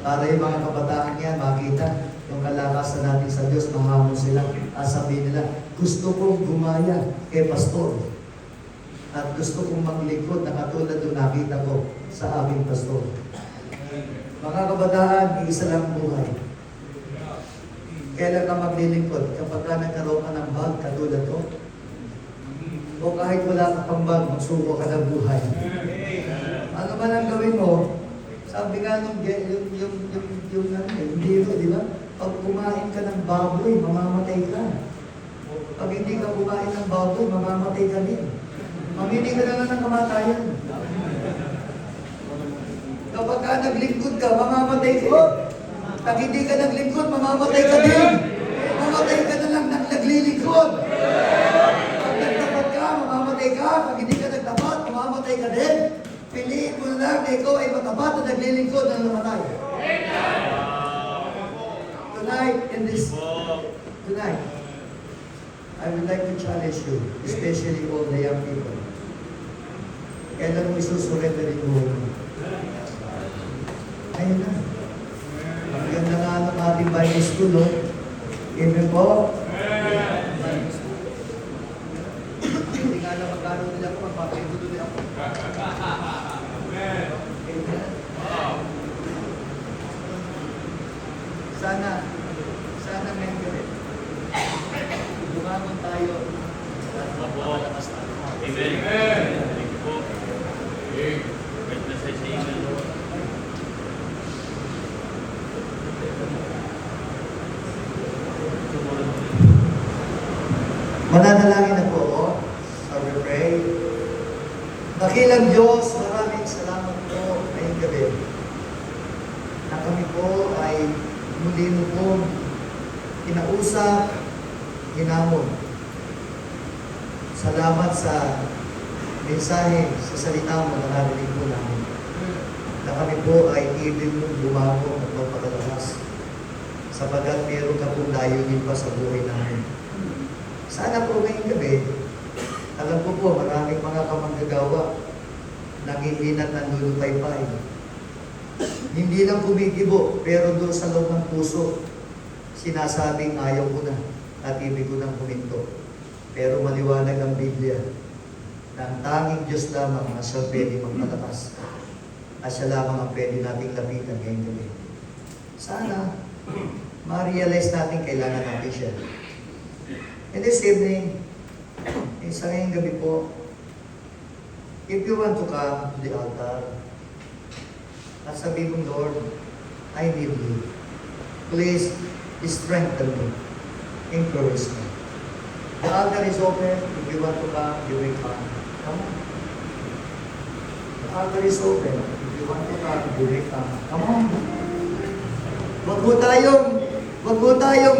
Para yung mga kabataan yan makita yung kalakasan natin sa Diyos, mahamon sila. Sabihin nila, gusto kong gumaya kay pastor. At gusto kong maglingkod na katulad ng nakita ko sa aming pastor. Mga kabataan, isa lang buhay. Kailan ka maglilingkod? Kapag ka nagkaroon ka ng bag katulad ko? O kahit wala ka pang bag, magsuko ka ng buhay. Ano man ang gawin mo? Sabi nga nung hindi ito, di ba? Pag kumain ka ng baboy, mamamatay ka. Pag hindi ka kumain ng baboy, mamamatay ka din. Mamili ka na lang ng kamatayan. Kapag ka naglingkod ka, mamamatay ka. Pag hindi ka naglingkod, mamamatay ka din. Mamatay ka na lang ng naglilingkod. Pag nagtapat ka, mamamatay ka. Pag hindi ka nagtapat, mamamatay ka din. Piliin mo na lang na ikaw ay matapat na naglilingkod na namatay. Tonight, I would like to challenge you, especially all the young people. Kailan mo isusurrender yung buhay mo? Ayun na. Ang ganda nga ng ating Bible school, no? Amen po? Hindi nga na magkano nila ako, magpapagod nila ako. Amen. Sana may gawin. Bumangon tayo at mapapalakas tayo. Amen. Thank you po. God bless us sa inyo. Mananalangin na po ako. Shall we pray? Dakilang Diyos, maraming salamat po ngayong gabi na kami po ay muli mo po kinausap, hinamon. Salamat sa mensahe, sa salita mo na narinig po namin. Na kami po ay ibig mong bumago at magpakalakas sapagat meron ka pong layunin pa sa buhay namin. Sana po ngayong gabi, alam ko po maraming mga kamanggagawa nangihinat ng lulupay-pay. Hindi lang kumikibo, pero doon sa loob ng puso, sinasabing ayaw ko na at ibig ko nang huminto. Pero maliwanag ang Biblia na ang tanging Diyos lamang ang siya pwede magpalakas at siya lamang ang pwede nating lapitan ngayong gabi. Sana ma-realize natin kailangan natin siya. And this evening, sa ngayong gabi po, if you want to come to the altar, at sabi mong, Lord, I need you. Please strengthen me. Encourage me. The altar is open. If you want to come, you will come. Come on. The altar is open. If you want to come, you will come. Come on. Wag mo tayong